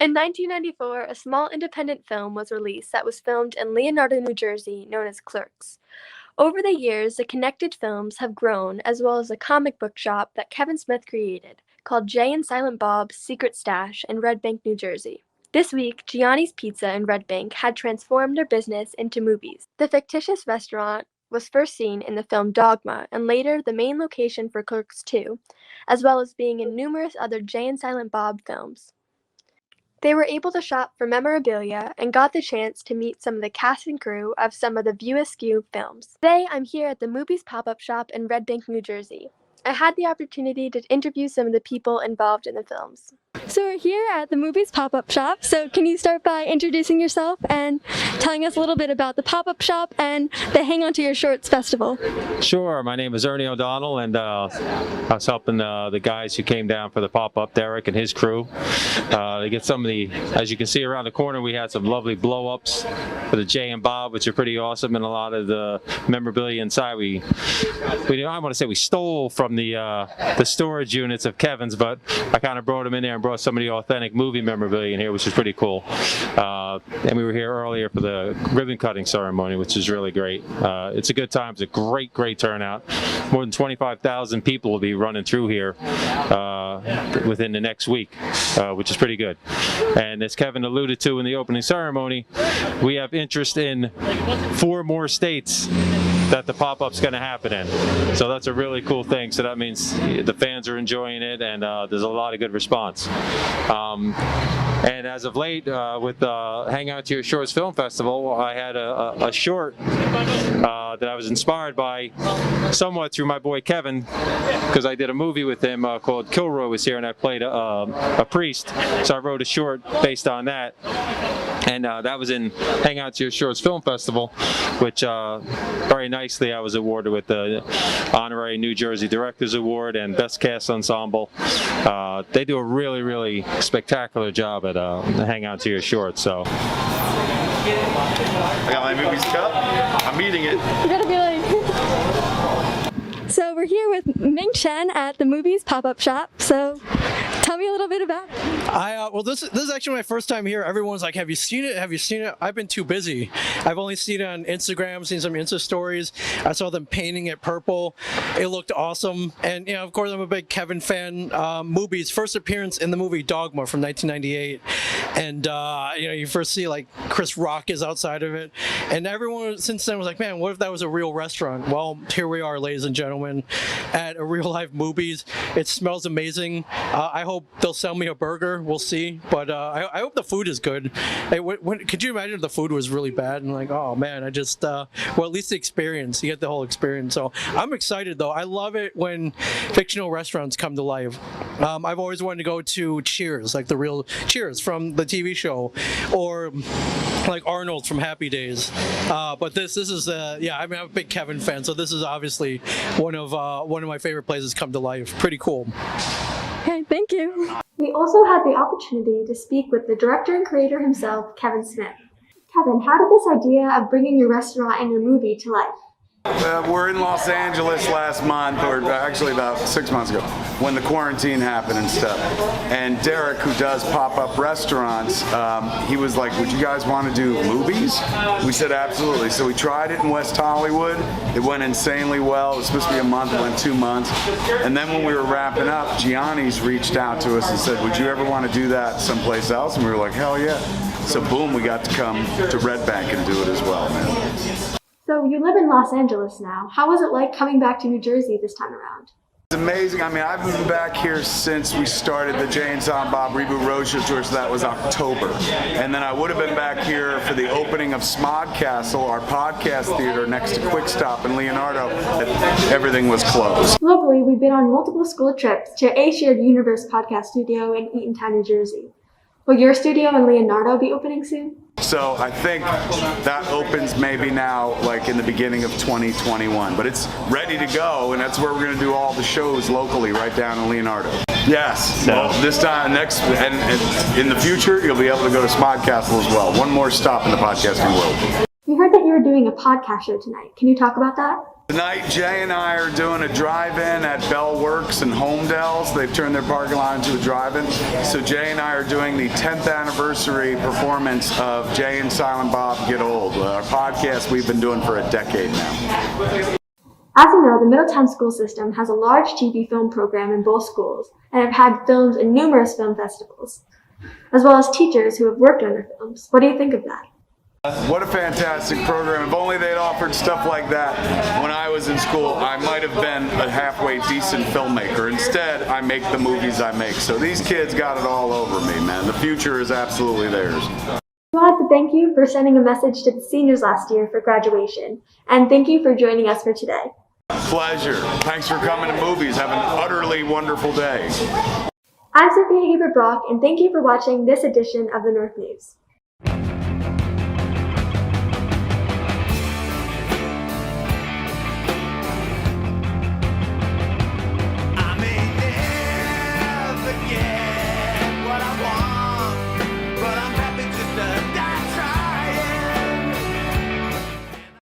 In 1994, a small independent film was released that was filmed in Leonardo, New Jersey, known as Clerks. Over the years, the connected films have grown, as well as a comic book shop that Kevin Smith created, called Jay and Silent Bob's Secret Stash in Red Bank, New Jersey. This week, Gianni's Pizza in Red Bank had transformed their business into Mooby's. The fictitious restaurant was first seen in the film Dogma, and later the main location for Clerks 2, as well as being in numerous other Jay and Silent Bob films. They were able to shop for memorabilia and got the chance to meet some of the cast and crew of some of the View Askew films. Today, I'm here at the Mooby's pop-up shop in Red Bank, New Jersey. I had the opportunity to interview some of the people involved in the films. So we're here at the Mooby's pop-up shop, so can you start by introducing yourself and telling us a little bit about the pop-up shop and the Hang On to Your Shorts festival? Sure, my name is Ernie ODonnell, and I was helping the guys who came down for the pop-up, Derek and his crew. They get some of the, as you can see around the corner, we had some lovely blow-ups for the Jay and Bob, which are pretty awesome, and a lot of the memorabilia inside I want to say we stole from the storage units of Kevin's, but I kind of brought them in there and brought some of the authentic movie memorabilia in here, which is pretty cool. And we were here earlier for the ribbon cutting ceremony, which is really great. It's a good time. It's a great turnout. More than 25,000 people will be running through here within the next week, which is pretty good. And as Kevin alluded to in the opening ceremony, we have interest in 4 more states that the pop-up's going to happen in. So that's a really cool thing. So that means the fans are enjoying it, and there's a lot of good response. And as of late, with Hang Out to Your Shorts Film Festival, I had a short that I was inspired by somewhat through my boy Kevin, because I did a movie with him called Kilroy Was Here, and I played a priest. So I wrote a short based on that. And that was in Hang Out to Your Shorts Film Festival, which very nicely I was awarded with the Honorary New Jersey Directors Award and Best Cast Ensemble. They do a really spectacular job at Hang Out to Your Shorts. So I got my Mooby's cup. I'm eating it. You gotta be like... So we're here with Ming Chen at the Mooby's pop-up shop. So tell me a little bit about it. Well, this is actually my first time here. Everyone's like, "Have you seen it? Have you seen it?" I've been too busy. I've only seen it on Instagram, seen some Insta stories. I saw them painting it purple. It looked awesome, and of course, I'm a big Kevin fan. Mooby's first appearance in the movie Dogma from 1998, and you first see like Chris Rock is outside of it, and everyone since then was like, "Man, what if that was a real restaurant?" Well, here we are, ladies and gentlemen, at a real life Mooby's. It smells amazing. I hope they'll sell me a burger. We'll see, but I hope the food is good. Could you imagine if the food was really bad and like, oh man, well, at least the experience, you get the whole experience. So I'm excited though. I love it when fictional restaurants come to life. I've always wanted to go to Cheers, like the real Cheers from the TV show, or like Arnold's from Happy Days. But this is I'm a big Kevin fan, so this is obviously one of my favorite places come to life. Pretty cool. Okay, thank you. We also had the opportunity to speak with the director and creator himself, Kevin Smith. Kevin, how did this idea of bringing your restaurant and your movie to life? We're in Los Angeles last month, or actually about 6 months ago, when the quarantine happened and stuff. And Derek, who does pop-up restaurants, he was like, "Would you guys want to do movies?" We said absolutely. So we tried it in West Hollywood. It went insanely well. It was supposed to be a month. It went 2 months. And then when we were wrapping up, Gianni's reached out to us and said, "Would you ever want to do that someplace else?" And we were like, "Hell yeah." So boom, we got to come to Red Bank and do it as well, man. So you live in Los Angeles now. How was it like coming back to New Jersey this time around? It's amazing. I mean, I've been back here since we started the Jay and Silent Bob Reboot Roadshow tour, so that was October. And then I would have been back here for the opening of Smodcastle, our podcast theater next to Quick Stop in Leonardo. Everything was closed. Locally, we've been on multiple school trips to A Shared Universe podcast studio in Eatontown, New Jersey. Will your studio in Leonardo be opening soon? So I think that opens maybe now, like in the beginning of 2021. But it's ready to go, and that's where we're going to do all the shows locally, right down in Leonardo. Yes. So well, this time, and in the future, you'll be able to go to Smodcastle as well. One more stop in the podcasting world. We heard that you were doing a podcast show tonight. Can you talk about that? Tonight, Jay and I are doing a drive-in at Bell Works in Homedale. They've turned their parking lot into a drive-in. So Jay and I are doing the 10th anniversary performance of Jay and Silent Bob Get Old, our podcast we've been doing for a decade now. As you know, the Middletown school system has a large TV film program in both schools and have had films in numerous film festivals, as well as teachers who have worked on their films. What do you think of that? What a fantastic program. If only they'd offered stuff like that when I was in school, I might have been a halfway decent filmmaker. Instead, I make the movies I make. So these kids got it all over me, man. The future is absolutely theirs. I wanted to thank you for sending a message to the seniors last year for graduation, and thank you for joining us for today. Pleasure. Thanks for coming to Movies. Have an utterly wonderful day. I'm Sophia Huber-Brock, and thank you for watching this edition of the North News.